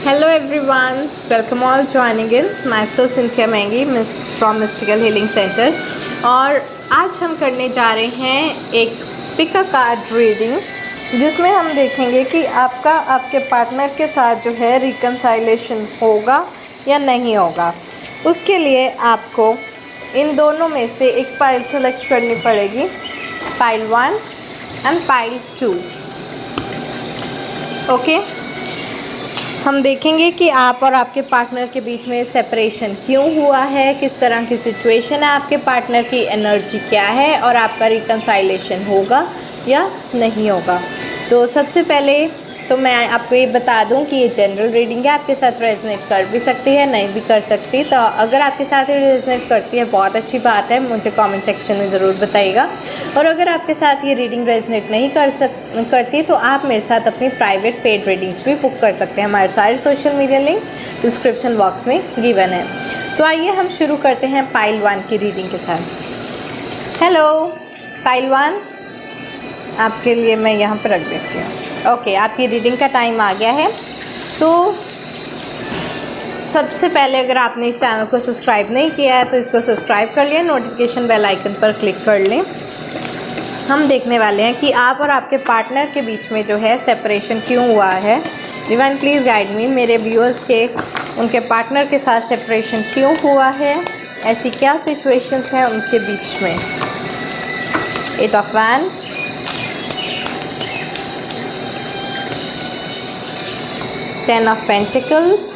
Hello everyone, welcome all joining in. Myself Cynthia Mengi from Mystical Healing Center और आज हम करने जा रहे हैं एक पिक अ कार्ड रीडिंग जिसमें हम देखेंगे कि आपके पार्टनर के साथ जो है रिकन्साइलेशन होगा या नहीं होगा। उसके लिए आपको इन दोनों में से एक पाइल सेलेक्ट करनी पड़ेगी, पाइल 1 एंड पाइल 2। ओके, हम देखेंगे कि आप और आपके पार्टनर के बीच में सेपरेशन क्यों हुआ है, किस तरह की सिचुएशन है, आपके पार्टनर की एनर्जी क्या है और आपका रिकन्साइलेशन होगा या नहीं होगा। तो सबसे पहले तो मैं आपको ये बता दूं कि ये जनरल रीडिंग है, आपके साथ रेजोनेट कर भी सकती है, नहीं भी कर सकती। तो अगर आपके साथ रेजोनेट करती है बहुत अच्छी बात है, मुझे कमेंट सेक्शन में ज़रूर बताइएगा। और अगर आपके साथ ये रीडिंग रेजोनेट नहीं करती तो आप मेरे साथ अपनी प्राइवेट पेड रीडिंग्स भी बुक कर सकते हैं। हमारे सारे social media links description box में गिवन है। तो आइए हम शुरू करते हैं पाइल 1 की रीडिंग के साथ। हेलो पाइल 1, आपके लिए मैं यहाँ पर रख देती हूँ। ओके, आपकी रीडिंग का टाइम आ गया है। तो सबसे पहले अगर आपने इस चैनल को सब्सक्राइब नहीं किया है तो इसको सब्सक्राइब कर लें, नोटिफिकेशन बेल आइकन पर क्लिक कर लें। हम देखने वाले हैं कि आप और आपके पार्टनर के बीच में जो है सेपरेशन क्यों हुआ है। डिवाइन प्लीज़ गाइड मी, मेरे व्यूअर्स के उनके पार्टनर के साथ सेपरेशन क्यों हुआ है, ऐसी क्या सिचुएशंस हैं उनके बीच में। 8 of wands, 10 of Pentacles,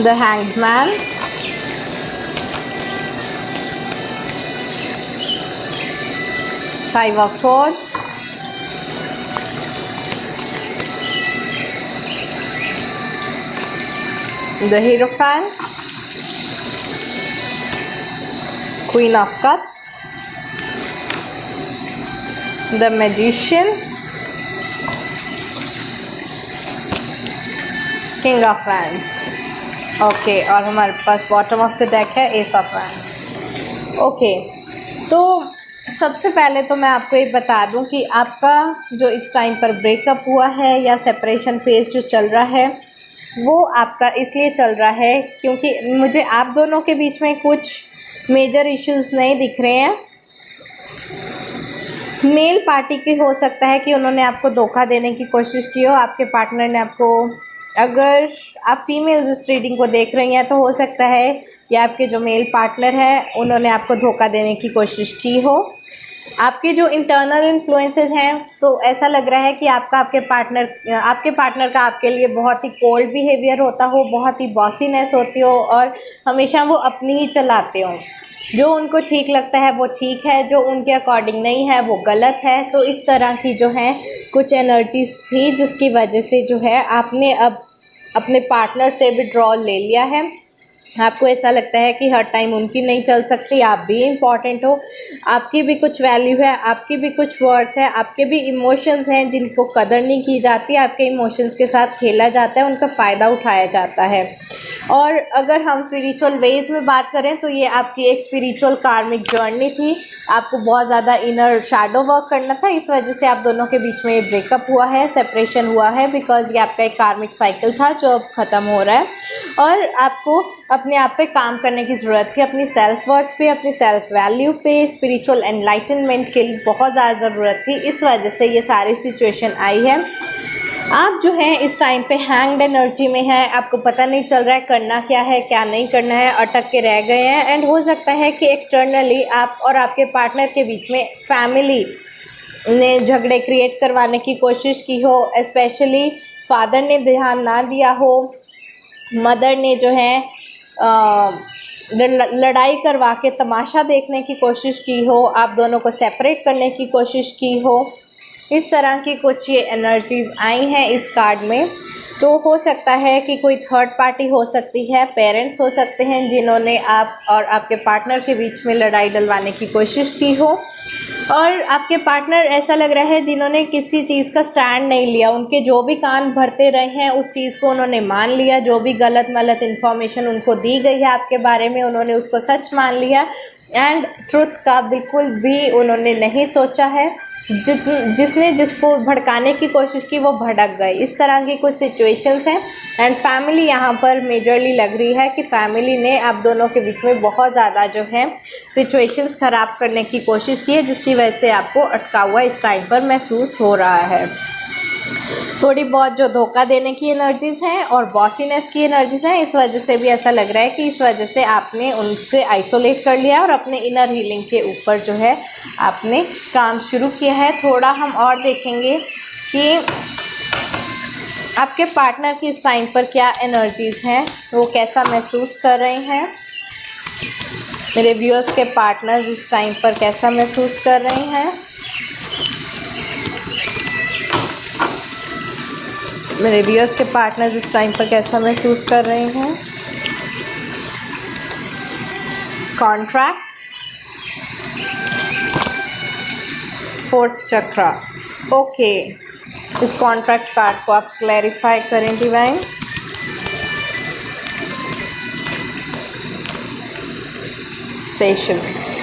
the Hanged Man, Five of Swords, the Hierophant, Queen of Cups, the Magician, King of Wands। Okay, और हमारे पास बॉटम ऑफ द डेक है एस ऑफ वैंड्स। ओके, तो सबसे पहले तो मैं आपको ये बता दूं कि आपका जो इस टाइम पर ब्रेकअप हुआ है या सेपरेशन फेज जो चल रहा है वो आपका इसलिए चल रहा है क्योंकि मुझे आप दोनों के बीच में कुछ मेजर इश्यूज़ नहीं दिख रहे हैं। मेल पार्टी के हो सकता है कि उन्होंने आपको धोखा देने की कोशिश की हो, आपके पार्टनर ने आपको, अगर आप फीमेल इस रीडिंग को देख रही हैं तो हो सकता है या आपके जो मेल पार्टनर है उन्होंने आपको धोखा देने की कोशिश की हो। आपके जो इंटरनल इन्फ्लुएंसेस हैं तो ऐसा लग रहा है कि आपके पार्टनर का आपके लिए बहुत ही कोल्ड बिहेवियर होता हो, बहुत ही बॉसीनेस होती हो और हमेशा वो अपनी ही चलाते हो। जो उनको ठीक लगता है वो ठीक है, जो उनके अकॉर्डिंग नहीं है वो गलत है। तो इस तरह की जो है कुछ एनर्जीज थी जिसकी वजह से जो है आपने अब अपने पार्टनर से विड्रॉल ले लिया है। आपको ऐसा लगता है कि हर टाइम उनकी नहीं चल सकती, आप भी इम्पॉर्टेंट हो, आपकी भी कुछ वैल्यू है, आपकी भी कुछ वर्थ है, आपके भी इमोशंस हैं जिनको कदर नहीं की जाती, आपके इमोशंस के साथ खेला जाता है, उनका फ़ायदा उठाया जाता है। और अगर हम स्पिरिचुअल वेज में बात करें तो ये आपकी एक स्पिरिचुअल कार्मिक जर्नी थी, आपको बहुत ज़्यादा इनर शैडो वर्क करना था, इस वजह से आप दोनों के बीच में ये ब्रेकअप हुआ है, सेपरेशन हुआ है, बिकॉज ये आपका एक कार्मिक साइकिल था जो अब ख़त्म हो रहा है। और आपको अपने आप पे काम करने की ज़रूरत थी, अपनी सेल्फ वर्थ पे, अपनी सेल्फ वैल्यू पे, स्पिरिचुअल एनलाइटनमेंट के लिए बहुत ज़्यादा ज़रूरत थी, इस वजह से ये सारी सिचुएशन आई है। आप जो हैं इस टाइम पे हैंग्ड एनर्जी में हैं, आपको पता नहीं चल रहा है करना क्या है क्या नहीं करना है, अटक के रह गए हैं। एंड हो सकता है कि एक्सटर्नली आप और आपके पार्टनर के बीच में फैमिली ने झगड़े क्रिएट करवाने की कोशिश की हो, स्पेशली फादर ने ध्यान ना दिया हो, मदर ने जो है लड़ाई करवा के तमाशा देखने की कोशिश की हो, आप दोनों को सेपरेट करने की कोशिश की हो। इस तरह की कुछ ये एनर्जीज़ आई हैं इस कार्ड में। तो हो सकता है कि कोई थर्ड पार्टी हो सकती है, पेरेंट्स हो सकते हैं जिन्होंने आप और आपके पार्टनर के बीच में लड़ाई डलवाने की कोशिश की हो, और आपके पार्टनर ऐसा लग रहा है जिन्होंने किसी चीज़ का स्टैंड नहीं लिया, उनके जो भी कान भरते रहे हैं उस चीज़ को उन्होंने मान लिया, जो भी गलत मलत इन्फॉर्मेशन उनको दी गई है आपके बारे में उन्होंने उसको सच मान लिया। एंड ट्रुथ का बिल्कुल भी उन्होंने नहीं सोचा है। जिसने जिसको भड़काने की कोशिश की वो भड़क गए। इस तरह की कुछ सिचुएशंस हैं। एंड फैमिली यहाँ पर मेजरली लग रही है कि फैमिली ने आप दोनों के बीच में बहुत ज़्यादा जो है सिचुएशंस ख़राब करने की कोशिश की है, जिसकी वजह से आपको अटका हुआ इस टाइम पर महसूस हो रहा है। थोड़ी बहुत जो धोखा देने की एनर्जीज़ हैं और बॉसीनेस की एनर्जीज़ हैं, इस वजह से भी ऐसा लग रहा है कि इस वजह से आपने उनसे आइसोलेट कर लिया और अपने इनर हीलिंग के ऊपर जो है आपने काम शुरू किया है। थोड़ा हम और देखेंगे कि आपके पार्टनर की इस टाइम पर क्या एनर्जीज़ हैं, वो कैसा महसूस कर रहे हैं। मेरे व्यूअर्स के पार्टनर्स इस टाइम पर कैसा महसूस कर रहे हैं। मेरे व्यूअर्स के पार्टनर्स इस टाइम पर कैसा महसूस कर रहे हैं। कॉन्ट्रैक्ट, फोर्थ चक्रा। ओके, इस कॉन्ट्रैक्ट कार्ड को आप क्लैरिफाई करें डिवाइन। पेशेंस।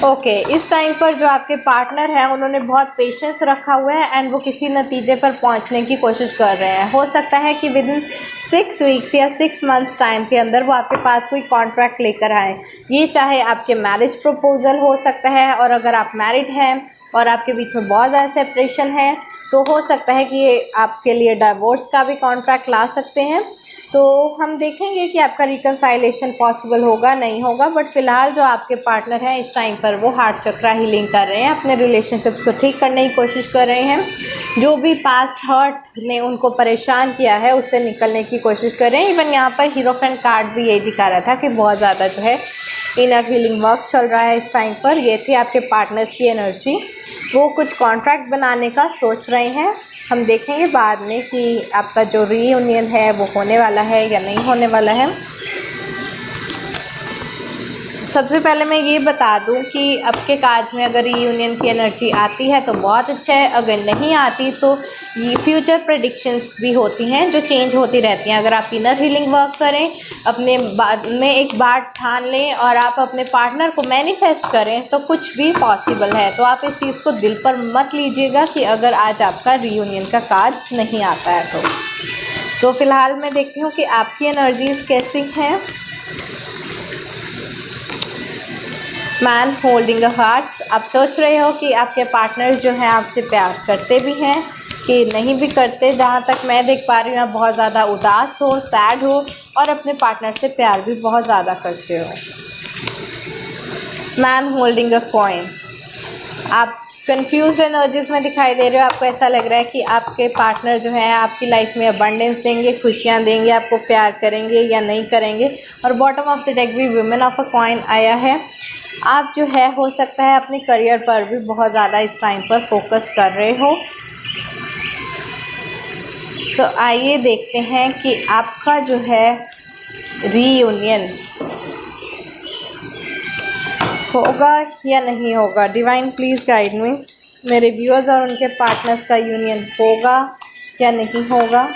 ओके, इस टाइम पर जो आपके पार्टनर हैं उन्होंने बहुत पेशेंस रखा हुआ है एंड वो किसी नतीजे पर पहुंचने की कोशिश कर रहे हैं। हो सकता है कि विद इन 6 वीक्स या 6 मंथ्स टाइम के अंदर वो आपके पास कोई कॉन्ट्रैक्ट लेकर आए। ये चाहे आपके मैरिज प्रपोजल हो सकता है, और अगर आप मैरिड हैं और आपके बीच में बहुत ज़्यादा सेपरेशन है तो हो सकता है कि ये आपके लिए डाइवोर्स का भी कॉन्ट्रैक्ट ला सकते हैं। तो हम देखेंगे कि आपका रिकंसाइलेशन पॉसिबल होगा नहीं होगा, बट फ़िलहाल जो आपके पार्टनर हैं इस टाइम पर वो हार्ट चक्रा हीलिंग कर रहे हैं, अपने रिलेशनशिप्स को ठीक करने की कोशिश कर रहे हैं। जो भी पास्ट हर्ट ने उनको परेशान किया है उससे निकलने की कोशिश कर रहे हैं। इवन यहाँ पर हीरोफेंट कार्ड भी यही दिखा रहा था कि बहुत ज़्यादा जो है इनर हीलिंग वर्क चल रहा है इस टाइम पर। ये थी आपके पार्टनर्स की एनर्जी। वो कुछ कॉन्ट्रैक्ट बनाने का सोच रहे हैं। हम देखेंगे बाद में कि आपका जो रीयूनियन है वो होने वाला है या नहीं होने वाला है। सबसे पहले मैं ये बता दूं कि आपके कार्ड में अगर रीयूनियन की एनर्जी आती है तो बहुत अच्छा है, अगर नहीं आती तो ये फ्यूचर प्रेडिक्शंस भी होती हैं जो चेंज होती रहती हैं। अगर आप इनर हीलिंग वर्क करें, अपने बाद में एक बार ठान लें और आप अपने पार्टनर को मैनिफेस्ट करें तो कुछ भी पॉसिबल है। तो आप इस चीज़ को दिल पर मत लीजिएगा कि अगर आज आपका रीयूनियन का कार्ड नहीं आता है तो फ़िलहाल मैं देखती हूँ कि आपकी एनर्जीज़ कैसी हैं। Man holding a heart. आप सोच रहे हो कि आपके पार्टनर्स जो हैं आपसे प्यार करते भी हैं कि नहीं भी करते। जहाँ तक मैं देख पा रही हूँ आप बहुत ज़्यादा उदास हो, सैड हो और अपने पार्टनर से प्यार भी बहुत ज़्यादा करते हो। Man holding a coin. आप कंफ्यूज एनर्जीज में दिखाई दे रहे हो। आपको ऐसा लग रहा है कि आपके पार्टनर जो है आपकी लाइफ में अबंडेंस देंगे, खुशियाँ देंगे, आपको प्यार करेंगे या नहीं करेंगे। और बॉटम ऑफ द डेक भी वुमेन ऑफ अ कॉइन आया है। आप जो है हो सकता है अपने करियर पर भी बहुत ज़्यादा इस टाइम पर फोकस कर रहे हो। तो आइए देखते हैं कि आपका जो है रीयूनियन होगा या नहीं होगा। Divine please guide me. मेरे व्यूअर्स और उनके पार्टनर्स का यूनियन होगा या नहीं होगा।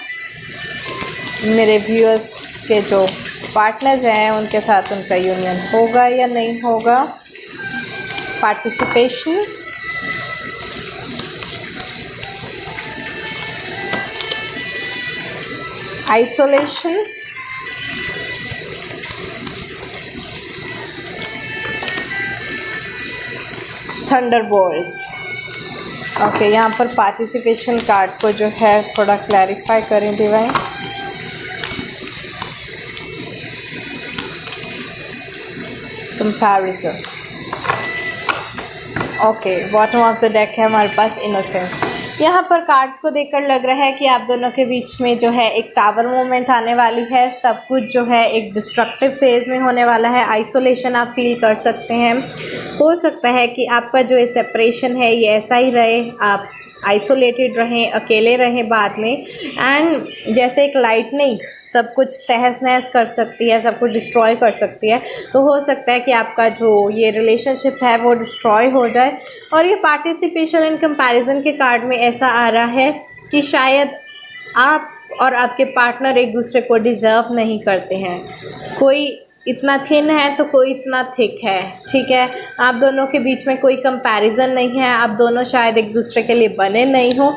मेरे व्यूअर्स के जो पार्टनर्स हैं उनके साथ उनका यूनियन होगा या नहीं होगा। Participation, isolation, Thunderbolt. ओके, यहाँ पर पार्टिसिपेशन कार्ड को जो है थोड़ा क्लैरिफाई करें divine. Comparison. Okay, bottom of the deck है हमारे पास इनोसेंस। यहाँ पर कार्ड्स को देखकर लग रहा है कि आप दोनों के बीच में जो है एक टावर मूवमेंट आने वाली है। सब कुछ जो है एक डिस्ट्रक्टिव फेज में होने वाला है। आइसोलेशन आप फील कर सकते हैं। हो सकता है कि आपका जो ये सेपरेशन है ये ऐसा ही रहे, आप आइसोलेटेड रहें, अकेले रहें बाद में। एंड जैसे एक लाइटनिंग सब कुछ तहस नहस कर सकती है, सब कुछ डिस्ट्रॉय कर सकती है, तो हो सकता है कि आपका जो ये रिलेशनशिप है वो डिस्ट्रॉय हो जाए। और ये पार्टिसिपेशन एंड कंपैरिजन के कार्ड में ऐसा आ रहा है कि शायद आप और आपके पार्टनर एक दूसरे को डिज़र्व नहीं करते हैं। कोई इतना थिन है तो कोई इतना थिक है, ठीक है। आप दोनों के बीच में कोई कंपैरिजन नहीं है, आप दोनों शायद एक दूसरे के लिए बने नहीं हो।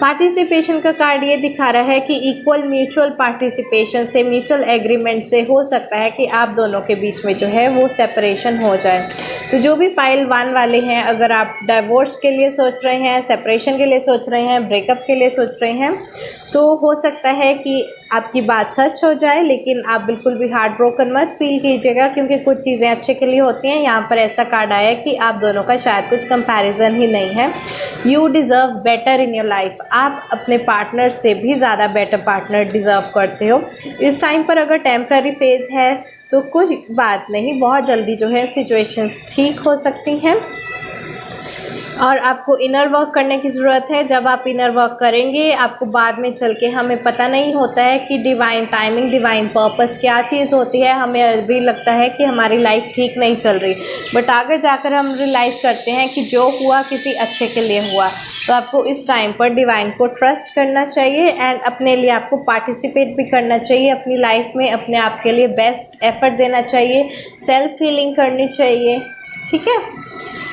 पार्टिसिपेशन का कार्ड ये दिखा रहा है कि इक्वल म्यूचुअल पार्टिसिपेशन से, म्यूचुअल एग्रीमेंट से हो सकता है कि आप दोनों के बीच में जो है वो सेपरेशन हो जाए। तो जो भी पाइल 1 वाले हैं, अगर आप डाइवोर्स के लिए सोच रहे हैं, सेपरेशन के लिए सोच रहे हैं, ब्रेकअप के लिए सोच रहे हैं, तो हो सकता है कि आपकी बात सच हो जाए। लेकिन आप बिल्कुल भी हार्ट ब्रोकन मत फील कीजिएगा, क्योंकि कुछ चीज़ें अच्छे के लिए होती हैं। यहाँ पर ऐसा कार्ड आया कि आप दोनों का शायद कुछ कंपैरिजन ही नहीं है। You deserve better in your life. आप अपने पार्टनर से भी ज़्यादा बेटर पार्टनर डिज़र्व करते हो। इस टाइम पर अगर टेम्प्ररी फेज़ है तो कुछ बात नहीं, बहुत जल्दी जो है सिचुएशंस ठीक हो सकती हैं। और आपको इनर वर्क करने की ज़रूरत है। जब आप इनर वर्क करेंगे, आपको बाद में चल के, हमें पता नहीं होता है कि डिवाइन टाइमिंग, डिवाइन पर्पस क्या चीज़ होती है। हमें अभी लगता है कि हमारी लाइफ ठीक नहीं चल रही, बट आगे जाकर हम रियलाइज़ करते हैं कि जो हुआ किसी अच्छे के लिए हुआ। तो आपको इस टाइम पर डिवाइन को ट्रस्ट करना चाहिए एंड अपने लिए आपको पार्टिसिपेट भी करना चाहिए अपनी लाइफ में। अपने आप के लिए बेस्ट एफर्ट देना चाहिए, सेल्फ हीलिंग करनी चाहिए, ठीक है।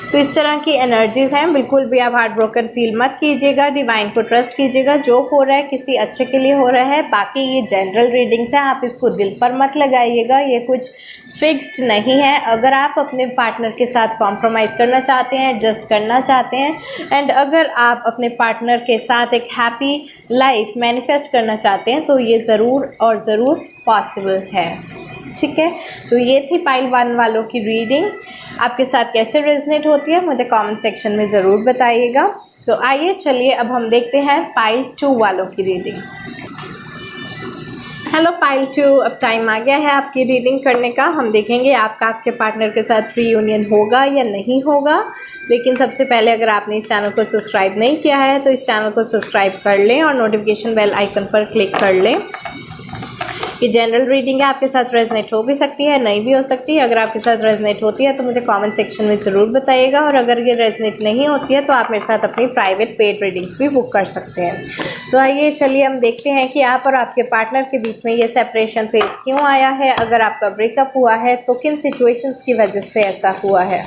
तो इस तरह की एनर्जीज़ हैं। बिल्कुल भी आप हार्ट ब्रोकन फील मत कीजिएगा, डिवाइन को ट्रस्ट कीजिएगा। जो हो रहा है किसी अच्छे के लिए हो रहा है। बाकी ये जनरल रीडिंग्स है, आप इसको दिल पर मत लगाइएगा, ये कुछ फिक्स्ड नहीं है। अगर आप अपने पार्टनर के साथ कॉम्प्रोमाइज़ करना चाहते हैं, एडजस्ट करना चाहते हैं, एंड अगर आप अपने पार्टनर के साथ एक हैप्पी लाइफ मैनिफेस्ट करना चाहते हैं, तो ये ज़रूर और ज़रूर पॉसिबल है, ठीक है। तो ये थी पाइल 1 वालों की रीडिंग। आपके साथ कैसे रेजनेट होती है मुझे कमेंट सेक्शन में ज़रूर बताइएगा। तो आइए चलिए अब हम देखते हैं पाइल 2 वालों की रीडिंग। हेलो पाइल 2, अब टाइम आ गया है आपकी रीडिंग करने का। हम देखेंगे आपका आपके पार्टनर के साथ रीयूनियन होगा या नहीं होगा। लेकिन सबसे पहले अगर आपने इस चैनल को सब्सक्राइब नहीं किया है तो इस चैनल को सब्सक्राइब कर लें और नोटिफिकेशन बेल आइकन पर क्लिक कर लें। ये जनरल रीडिंग है, आपके साथ रेजनेट हो भी सकती है, नहीं भी हो सकती है। अगर आपके साथ रेजनेट होती है तो मुझे कमेंट सेक्शन में ज़रूर बताइएगा, और अगर ये रेजनेट नहीं होती है तो आप मेरे साथ अपनी प्राइवेट पेड रीडिंग्स भी बुक कर सकते हैं। तो आइए चलिए हम देखते हैं कि आप और आपके पार्टनर के बीच में ये सेपरेशन फेज क्यों आया है। अगर आपका ब्रेकअप हुआ है तो किन सिचुएशंस की वजह से ऐसा हुआ है।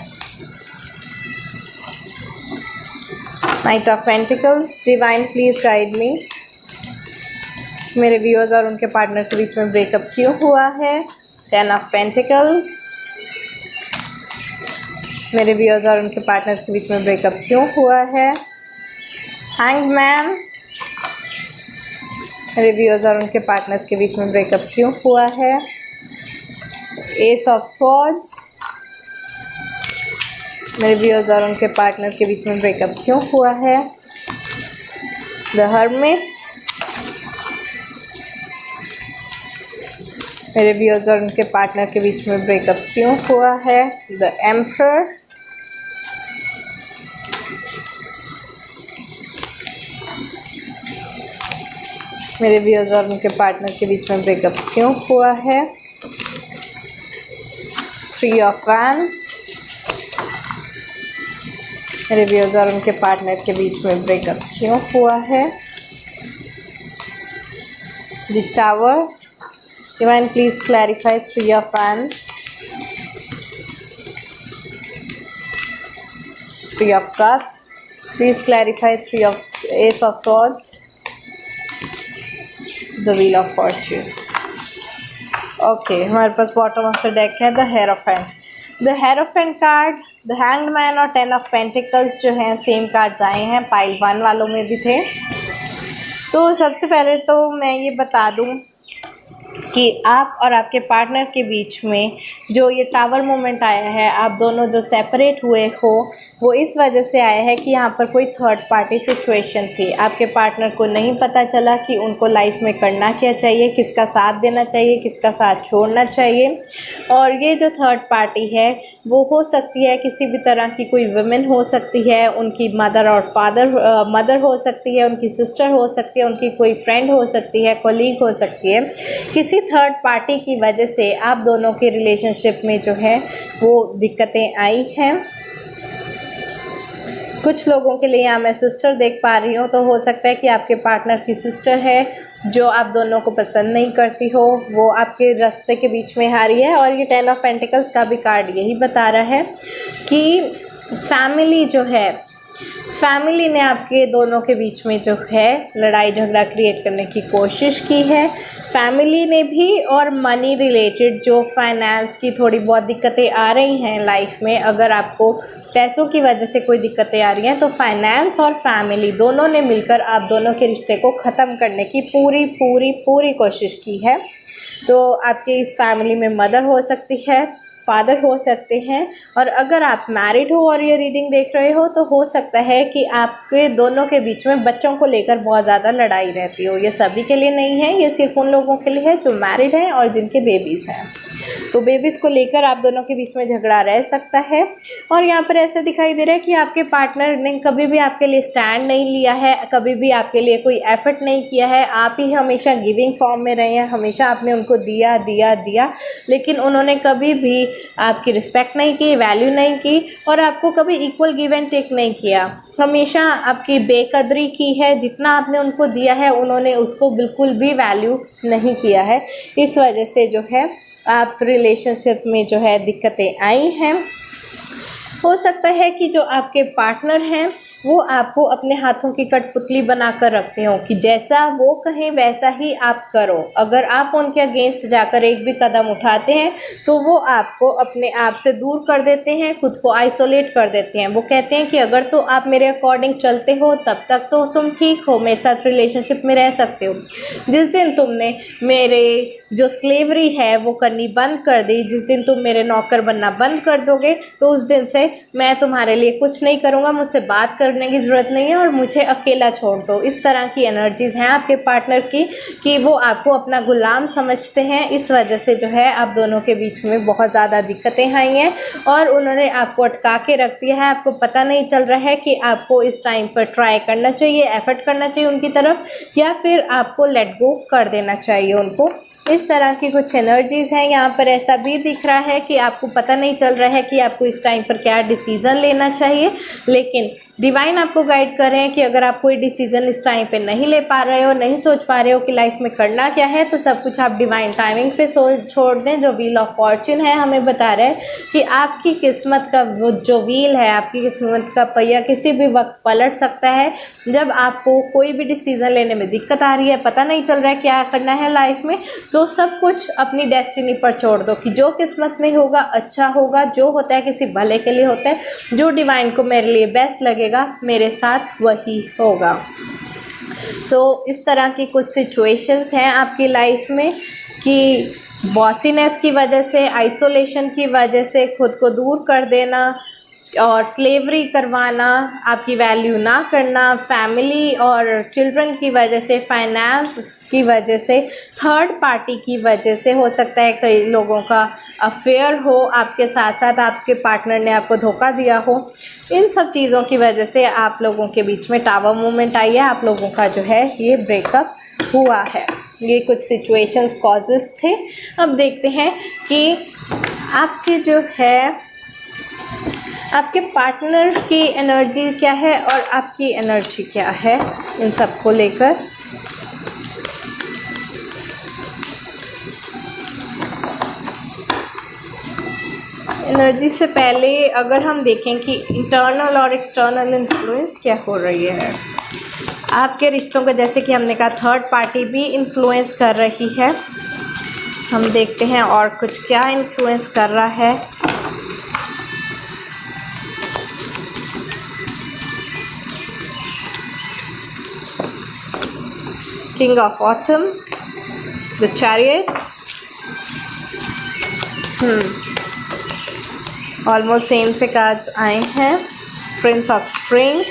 Night of pentacles, divine please guide me. मेरे व्यूअर्स और उनके पार्टनर के बीच में ब्रेकअप क्यों हुआ है। 10 ऑफ पेंटिकल्स, मेरे व्यूअर्स और उनके पार्टनर्स के बीच में ब्रेकअप क्यों हुआ है। हैंग्ड मैन, मेरे व्यूअर्स और उनके पार्टनर्स के बीच में ब्रेकअप क्यों हुआ है। एस ऑफ स्वॉर्ड्स, मेरे व्यूअर्स और उनके पार्टनर के बीच में ब्रेकअप क्यों हुआ है। द हर्मिट, मेरे व्यूअर्स और उनके पार्टनर के बीच में ब्रेकअप क्यों हुआ है। द एम्परर, मेरे व्यूअर्स और उनके पार्टनर के बीच में ब्रेकअप क्यों हुआ है। 3 ऑफ वैंड्स, मेरे व्यूअर्स और उनके पार्टनर के बीच में ब्रेकअप क्यों हुआ है। The tower, Divine please clarify 3 of Wands, 3 of Cups, please clarify 3 of Ace of Swords, the Wheel of Fortune। Okay, हमारे पास बॉटम ऑफ द डेक है the hierophant. The hierophant card, the hanged man और 10 of pentacles जो हैं same cards आए हैं, pile 1 वालों में भी थे। तो सबसे पहले तो मैं ये बता दूँ कि आप और आपके पार्टनर के बीच में जो ये टावर मोमेंट आया है, आप दोनों जो सेपरेट हुए हो, वो इस वजह से आया है कि यहाँ पर कोई थर्ड पार्टी सिचुएशन थी। आपके पार्टनर को नहीं पता चला कि उनको लाइफ में करना क्या चाहिए, किसका साथ देना चाहिए, किसका साथ छोड़ना चाहिए। और ये जो थर्ड पार्टी है वो हो सकती है किसी भी तरह की, कोई वुमेन हो सकती है, उनकी मदर और मदर हो सकती है, उनकी सिस्टर हो सकती है, उनकी कोई फ्रेंड हो सकती है, कोलीग हो सकती है। किसी थर्ड पार्टी की वजह से आप दोनों के रिलेशनशिप में जो है वो दिक्कतें आई हैं। कुछ लोगों के लिए यहाँ मैं सिस्टर देख पा रही हूँ, तो हो सकता है कि आपके पार्टनर की सिस्टर है जो आप दोनों को पसंद नहीं करती हो वो आपके रास्ते के बीच में आ रही है। और ये 10 ऑफ पेंटिकल्स का भी कार्ड यही बता रहा है कि फैमिली जो है, फैमिली ने आपके दोनों के बीच में जो है लड़ाई झगड़ा क्रिएट करने की कोशिश की है। फैमिली ने भी, और मनी रिलेटेड जो फाइनेंस की थोड़ी बहुत दिक्कतें आ रही हैं लाइफ में, अगर आपको पैसों की वजह से कोई दिक्कतें आ रही हैं तो फाइनेंस और फैमिली दोनों ने मिलकर आप दोनों के रिश्ते को ख़त्म करने की पूरी पूरी पूरी कोशिश की है। तो आपके इस फैमिली में मदर हो सकती है, फादर हो सकते हैं, और अगर आप मैरिड हो और ये रीडिंग देख रहे हो तो हो सकता है कि आपके दोनों के बीच में बच्चों को लेकर बहुत ज़्यादा लड़ाई रहती हो। ये सभी के लिए नहीं है, ये सिर्फ उन लोगों के लिए है जो मैरिड हैं और जिनके बेबीज़ हैं। तो बेबीज़ को लेकर आप दोनों के बीच में झगड़ा रह सकता है। और यहाँ पर ऐसा दिखाई दे रहा है कि आपके पार्टनर ने कभी भी आपके लिए स्टैंड नहीं लिया है, कभी भी आपके लिए कोई एफर्ट नहीं किया है। आप ही हमेशा गिविंग फॉर्म में रहे हैं, हमेशा आपने उनको दिया दिया दिया, लेकिन उन्होंने कभी भी आपकी रिस्पेक्ट नहीं की, वैल्यू नहीं की, और आपको कभी इक्वल गिव एंड टेक नहीं किया। हमेशा आपकी बेकदरी की है। जितना आपने उनको दिया है उन्होंने उसको बिल्कुल भी वैल्यू नहीं किया है। इस वजह से जो है आप रिलेशनशिप में जो है दिक्कतें आई हैं। हो सकता है कि जो आपके पार्टनर हैं वो आपको अपने हाथों की कठपुतली बनाकर रखते हो कि जैसा वो कहें वैसा ही आप करो। अगर आप उनके अगेंस्ट जाकर एक भी कदम उठाते हैं तो वो आपको अपने आप से दूर कर देते हैं, खुद को आइसोलेट कर देते हैं। वो कहते हैं कि अगर तो आप मेरे अकॉर्डिंग चलते हो तब तक तो तुम ठीक हो, मेरे साथ रिलेशनशिप में रह सकते हो। जिस दिन तुमने मेरे जो स्लेवरी है वो करनी बंद कर दी, जिस दिन तुम मेरे नौकर बनना बंद कर दोगे, तो उस दिन से मैं तुम्हारे लिए कुछ नहीं करूँगा, मुझसे बात करने की ज़रूरत नहीं है और मुझे अकेला छोड़ दो। इस तरह की एनर्जीज़ हैं आपके पार्टनर की कि वो आपको अपना गुलाम समझते हैं। इस वजह से जो है आप दोनों के बीच में बहुत ज़्यादा दिक्कतें आई हैं और उन्होंने आपको अटका के रख दिया है। आपको पता नहीं चल रहा है कि आपको इस टाइम पर ट्राई करना चाहिए, एफर्ट करना चाहिए उनकी तरफ, या फिर आपको लेट गो कर देना चाहिए उनको। इस तरह की कुछ एनर्जीज़ हैं। यहाँ पर ऐसा भी दिख रहा है कि आपको पता नहीं चल रहा है कि आपको इस टाइम पर क्या डिसीज़न लेना चाहिए, लेकिन डिवाइन आपको गाइड कर रहे हैं कि अगर आप कोई डिसीज़न इस टाइम पे नहीं ले पा रहे हो, नहीं सोच पा रहे हो कि लाइफ में करना क्या है, तो सब कुछ आप डिवाइन टाइमिंग पे छोड़ दें। जो व्हील ऑफ फॉर्च्यून है हमें बता रहा है कि आपकी किस्मत का वो जो व्हील है, आपकी किस्मत का पहिया किसी भी वक्त पलट सकता है। जब आपको कोई भी डिसीज़न लेने में दिक्कत आ रही है, पता नहीं चल रहा है क्या करना है लाइफ में, तो सब कुछ अपनी डेस्टिनी पर छोड़ दो कि जो किस्मत में होगा अच्छा होगा। जो होता है किसी भले के लिए होता है, जो डिवाइन को मेरे लिए बेस्ट लगेगा मेरे साथ वही होगा। तो इस तरह की कुछ सिचुएशंस हैं आपकी लाइफ में कि बॉसीनेस की वजह से, आइसोलेशन की वजह से खुद को दूर कर देना और स्लेवरी करवाना, आपकी वैल्यू ना करना, फैमिली और चिल्ड्रन की वजह से, फाइनेंस की वजह से, थर्ड पार्टी की वजह से, हो सकता है कई लोगों का अफेयर हो आपके साथ साथ, आपके पार्टनर ने आपको धोखा दिया हो। इन सब चीज़ों की वजह से आप लोगों के बीच में टावर मूवमेंट आई है, आप लोगों का जो है ये ब्रेकअप हुआ है। ये कुछ सिचुएशंस कॉजेस थे। अब देखते हैं कि आपके जो है आपके पार्टनर की एनर्जी क्या है और आपकी एनर्जी क्या है इन सब को लेकर। एनर्जी से पहले अगर हम देखें कि इंटरनल और एक्सटर्नल इन्फ्लुएंस क्या हो रही है आपके रिश्तों को, जैसे कि हमने कहा थर्ड पार्टी भी इन्फ्लुएंस कर रही है। हम देखते हैं और कुछ क्या इन्फ्लुएंस कर रहा है। King of autumn, the chariot, almost same से कार्ड्स आए हैं। Prince of spring,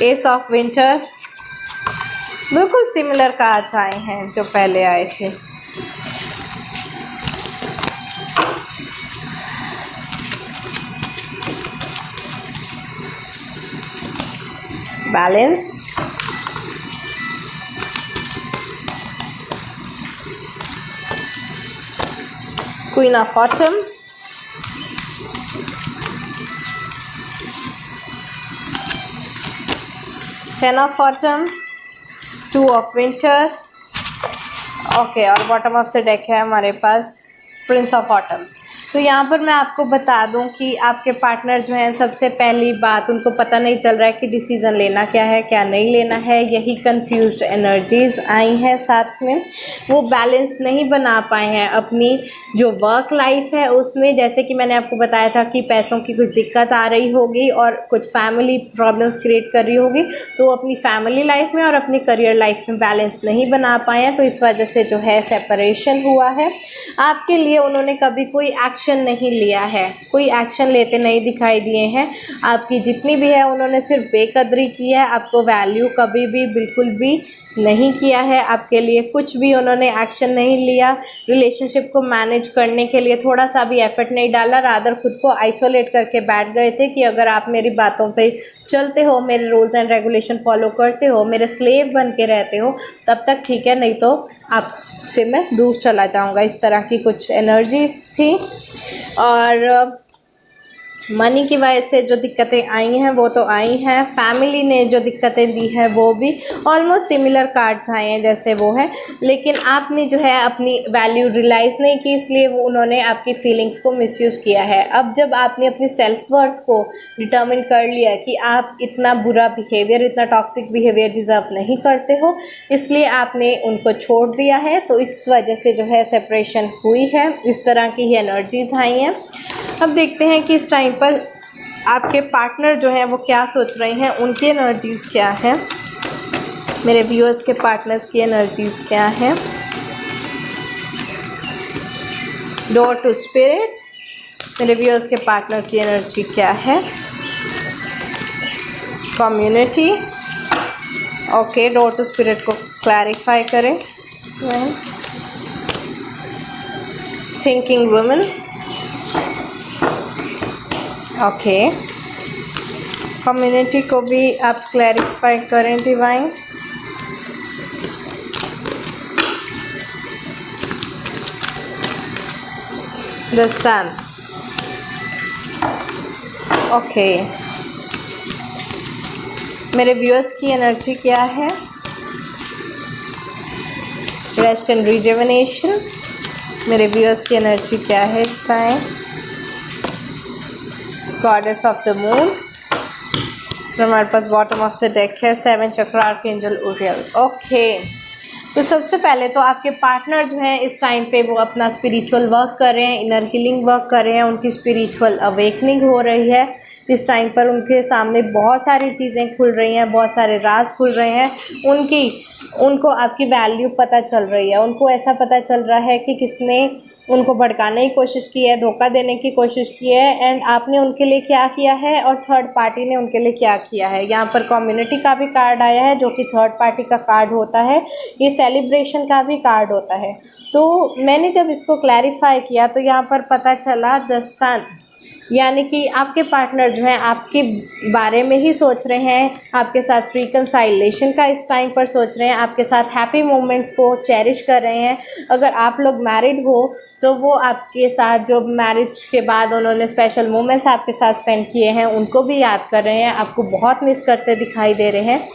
S of winter, बिल्कुल सिमिलर कार्ड्स आए हैं जो पहले आए थे। Balance, queen of autumn, 10 of autumn, 2 of winter, okay, और बॉटम ऑफ द डेक है हमारे पास प्रिंस ऑफ ऑटम। तो यहाँ पर मैं आपको बता दूँ कि आपके पार्टनर जो हैं, सबसे पहली बात, उनको पता नहीं चल रहा है कि डिसीज़न लेना क्या है, क्या नहीं लेना है। यही कंफ्यूज्ड एनर्जीज़ आई हैं साथ में। वो बैलेंस नहीं बना पाए हैं अपनी जो वर्क लाइफ है उसमें। जैसे कि मैंने आपको बताया था कि पैसों की कुछ दिक्कत आ रही होगी और कुछ फैमिली प्रॉब्लम्स क्रिएट कर रही होगी, तो अपनी फैमिली लाइफ में और अपनी करियर लाइफ में बैलेंस नहीं बना पाए हैं, तो इस वजह से जो है सेपरेशन हुआ है। आपके लिए उन्होंने कभी कोई एक्शन नहीं लिया है, कोई एक्शन लेते नहीं दिखाई दिए हैं। आपकी जितनी भी है उन्होंने सिर्फ बेकदरी की है, आपको वैल्यू कभी भी बिल्कुल भी नहीं किया है। आपके लिए कुछ भी उन्होंने एक्शन नहीं लिया। रिलेशनशिप को मैनेज करने के लिए थोड़ा सा भी एफर्ट नहीं डाला, रादर खुद को आइसोलेट करके बैठ गए थे कि अगर आप मेरी बातों पे चलते हो, मेरे रूल्स एंड रेगुलेशन फॉलो करते हो, मेरे स्लेव बन के रहते हो, तब तक ठीक है, नहीं तो आपसे मैं दूर चला जाऊंगा। इस तरह की कुछ एनर्जीज थी। और मनी की वजह से जो दिक्कतें आई हैं वो तो आई हैं, फैमिली ने जो दिक्कतें दी है वो भी ऑलमोस्ट सिमिलर कार्ड्स आए हैं जैसे वो है। लेकिन आपने जो है अपनी वैल्यू रियलाइज़ नहीं की, इसलिए वो उन्होंने आपकी फीलिंग्स को मिसयूज़ किया है। अब जब आपने अपनी सेल्फ वर्थ को डिटर्मिन कर लिया कि आप इतना बुरा बिहेवियर, इतना टॉक्सिक बिहेवियर डिज़र्व नहीं करते हो, इसलिए आपने उनको छोड़ दिया है, तो इस वजह से जो है सेपरेशन हुई है। इस तरह की ही एनर्जीज़ आई हैं। अब देखते हैं कि इस टाइम पर आपके पार्टनर जो हैं वो क्या सोच रहे हैं, उनकी एनर्जीज़ क्या है, मेरे व्यूअर्स के पार्टनर्स की एनर्जीज़ क्या है। डोर टू स्पिरिट, मेरे व्यूअर्स के पार्टनर की एनर्जी क्या है। Community, okay, door to spirit को क्लैरिफाई करें। थिंकिंग वुमन, ओके, कम्युनिटी को भी आप क्लैरिफाई करें डिवाइन। द सन, ओके, मेरे व्यूअर्स की एनर्जी क्या है। रेस्ट एंड रिजुवेनेशन, मेरे व्यूअर्स की एनर्जी क्या है इस time. Goddess of the moon, तो हमारे पास बॉटम ऑफ द डेक है 7 चक्र आर्कएंजल ऊरियल। ओके, तो सबसे पहले तो आपके पार्टनर जो हैं इस टाइम पे वो अपना स्पिरिचुअल वर्क कर रहे हैं, इनर हीलिंग वर्क कर रहे हैं, उनकी स्पिरिचुअल अवेकनिंग हो रही है। इस टाइम पर उनके सामने बहुत सारी चीज़ें खुल रही हैं, बहुत सारे राज खुल रहे हैं। उनको आपकी वैल्यू पता चल रही है। उनको ऐसा पता चल रहा है कि किसने उनको भड़काने की कोशिश की है, धोखा देने की कोशिश की है, एंड आपने उनके लिए क्या किया है और थर्ड पार्टी ने उनके लिए क्या किया है। यहाँ पर कम्युनिटी का भी कार्ड आया है जो कि थर्ड पार्टी का कार्ड होता है, ये सेलिब्रेशन का भी कार्ड होता है। तो मैंने जब इसको क्लैरिफाई किया तो यहाँ पर पता चला द सन, यानी कि आपके पार्टनर जो हैं आपके बारे में ही सोच रहे हैं, आपके साथ रिकन्साइलेशन का इस टाइम पर सोच रहे हैं, आपके साथ हैप्पी मोमेंट्स को चेरिश कर रहे हैं। अगर आप लोग मैरिड हो तो वो आपके साथ जो मैरिज के बाद उन्होंने स्पेशल मोमेंट्स आपके साथ स्पेंड किए हैं उनको भी याद कर रहे हैं, आपको बहुत मिस करते दिखाई दे रहे हैं।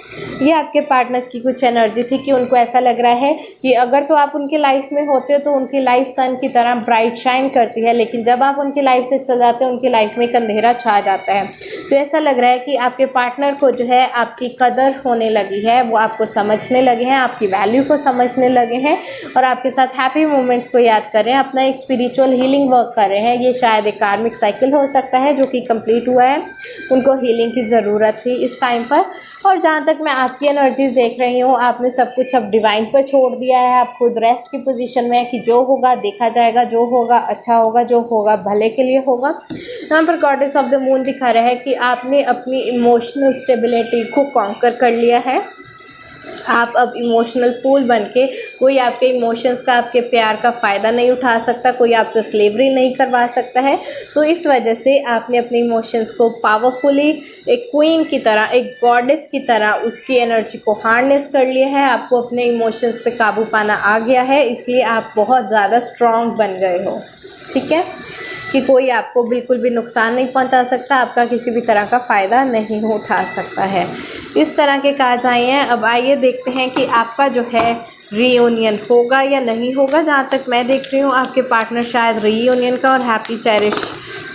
ये आपके पार्टनर्स की कुछ एनर्जी थी कि उनको ऐसा लग रहा है कि अगर तो आप उनकी लाइफ में होते हो तो उनकी लाइफ सन की तरह ब्राइट शाइन करती है, लेकिन जब आप उनकी लाइफ से चल जाते हो उनकी लाइफ में एक अंधेरा छा जाता है। तो ऐसा लग रहा है कि आपके पार्टनर को जो है आपकी कदर होने लगी है, वो आपको समझने लगे हैं, आपकी वैल्यू को समझने लगे हैं और आपके साथ हैप्पी मोमेंट्स को याद कर रहे हैं, अपना एक स्पिरिचुअल हीलिंग वर्क कर रहे हैं। ये शायद एक कार्मिक साइकिल हो सकता है जो कि कंप्लीट हुआ है, उनको हीलिंग की ज़रूरत थी इस टाइम पर। और जहाँ तक मैं आपकी एनर्जीज देख रही हूँ, आपने सब कुछ अब डिवाइन पर छोड़ दिया है, आप खुद रेस्ट की पोजीशन में है कि जो होगा देखा जाएगा, जो होगा अच्छा होगा, जो होगा भले के लिए होगा। यहाँ पर गॉडेस ऑफ द मून दिखा रहा है कि आपने अपनी इमोशनल स्टेबिलिटी को कॉन्कर कर लिया है। आप अब इमोशनल फूल बन के, कोई आपके इमोशंस का, आपके प्यार का फ़ायदा नहीं उठा सकता, कोई आपसे स्लेवरी नहीं करवा सकता है। तो इस वजह से आपने अपने इमोशंस को पावरफुली एक क्वीन की तरह, एक गॉडेस की तरह उसकी एनर्जी को हार्नेस कर लिया है। आपको अपने इमोशंस पे काबू पाना आ गया है, इसलिए आप बहुत ज़्यादा स्ट्रॉन्ग बन गए हो। ठीक है, कि कोई आपको बिल्कुल भी नुकसान नहीं पहुंचा सकता, आपका किसी भी तरह का फ़ायदा नहीं उठा सकता है। इस तरह के कार्ड्स आए हैं। अब आइए देखते हैं कि आपका जो है रीयूनियन होगा या नहीं होगा। जहाँ तक मैं देख रही हूँ आपके पार्टनर शायद रीयूनियन का और हैप्पी चेरिश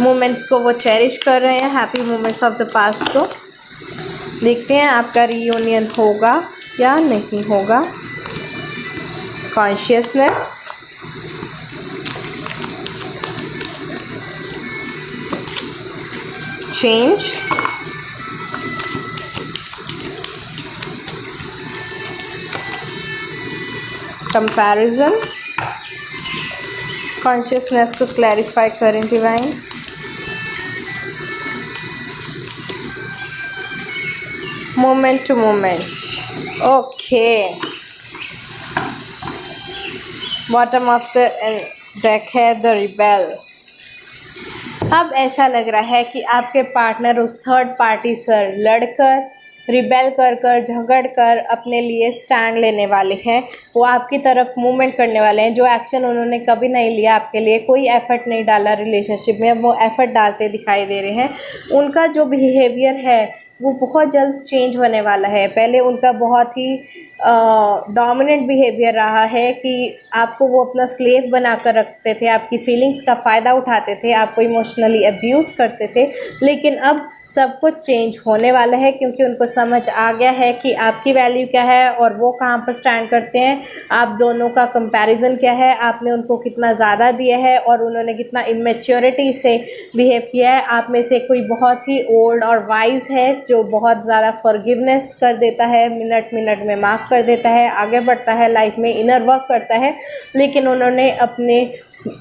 मोमेंट्स को वो चेरिश कर रहे हैं, happy moments of the past को। देखते हैं आपका रीयूनियन होगा या नहीं होगा। Consciousness, change, comparison. कॉन्शियसनेस को क्लैरिफाई करें divine. Moment to moment. Okay, bottom of the deck है द रिबेल। अब ऐसा लग रहा है कि आपके पार्टनर उस थर्ड पार्टी से लड़कर, रिबेल कर झगड़ कर अपने लिए स्टैंड लेने वाले हैं। वो आपकी तरफ मूवमेंट करने वाले हैं। जो एक्शन उन्होंने कभी नहीं लिया आपके लिए, कोई एफर्ट नहीं डाला रिलेशनशिप में, वो एफर्ट डालते दिखाई दे रहे हैं। उनका जो बिहेवियर है वो बहुत जल्द चेंज होने वाला है। पहले उनका बहुत ही डोमिनेंट बिहेवियर रहा है कि आपको वो अपना स्लेव बना कर रखते थे, आपकी फीलिंग्स का फ़ायदा उठाते थे, आपको इमोशनली अब्यूज़ करते थे। लेकिन अब सब कुछ चेंज होने वाला है क्योंकि उनको समझ आ गया है कि आपकी वैल्यू क्या है और वो कहाँ पर स्टैंड करते हैं। आप दोनों का कंपैरिजन क्या है, आपने उनको कितना ज़्यादा दिया है और उन्होंने कितना इमेच्योरिटी से बिहेव किया है। आप में से कोई बहुत ही ओल्ड और वाइज है जो बहुत ज़्यादा फॉरगिवनेस कर देता है, मिनट मिनट में माफ़ कर देता है, आगे बढ़ता है, लाइफ में इनर वर्क करता है। लेकिन उन्होंने अपने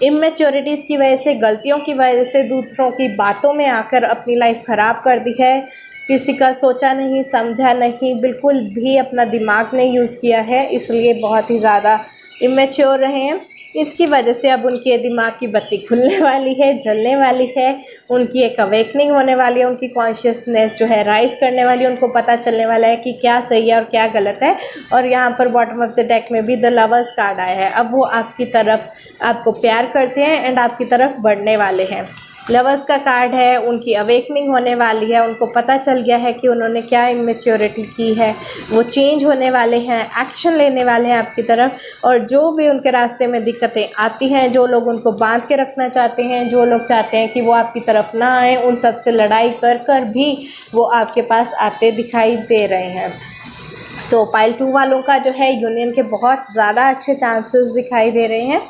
इमेच्योरिटीज़ की वजह से, गलतियों की वजह से, दूसरों की बातों में आकर अपनी लाइफ ख़राब कर दी है। किसी का सोचा नहीं, समझा नहीं, बिल्कुल भी अपना दिमाग नहीं यूज़ किया है, इसलिए बहुत ही ज़्यादा इमेच्योर रहे हैं। इसकी वजह से अब उनके दिमाग की बत्ती खुलने वाली है, जलने वाली है, उनकी एक अवेकनिंग होने वाली है, उनकी कॉन्शियसनेस जो है राइज करने वाली है। उनको पता चलने वाला है कि क्या सही है और क्या गलत है। और यहाँ पर बॉटम ऑफ द डेक में भी द लवर्स कार्ड आया है। अब वो आपकी तरफ, आपको प्यार करते हैं एंड आपकी तरफ बढ़ने वाले हैं। लवर्स का कार्ड है, उनकी अवेकनिंग होने वाली है। उनको पता चल गया है कि उन्होंने क्या इमेच्योरिटी की है, वो चेंज होने वाले हैं, एक्शन लेने वाले हैं आपकी तरफ। और जो भी उनके रास्ते में दिक्कतें आती हैं, जो लोग उनको बांध के रखना चाहते हैं, जो लोग चाहते हैं कि वो आपकी तरफ ना आए, उन सब से लड़ाई कर कर भी वो आपके पास आते दिखाई दे रहे हैं। तो पाइल 2 वालों का जो है यूनियन के बहुत ज़्यादा अच्छे चांसेस दिखाई दे रहे हैं।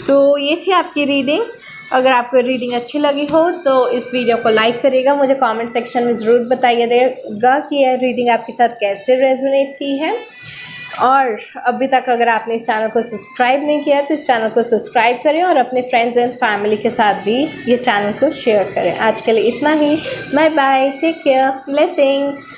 तो ये थी आपकी रीडिंग। अगर आपको रीडिंग अच्छी लगी हो तो इस वीडियो को लाइक करिएगा, मुझे कमेंट सेक्शन में ज़रूर बताइएगा कि यह रीडिंग आपके साथ कैसे रेजोनेट की है। और अभी तक अगर आपने इस चैनल को सब्सक्राइब नहीं किया तो इस चैनल को सब्सक्राइब करें और अपने फ्रेंड्स एंड फैमिली के साथ भी ये चैनल को शेयर करें। आज के लिए इतना ही। Bye bye, take care, blessings.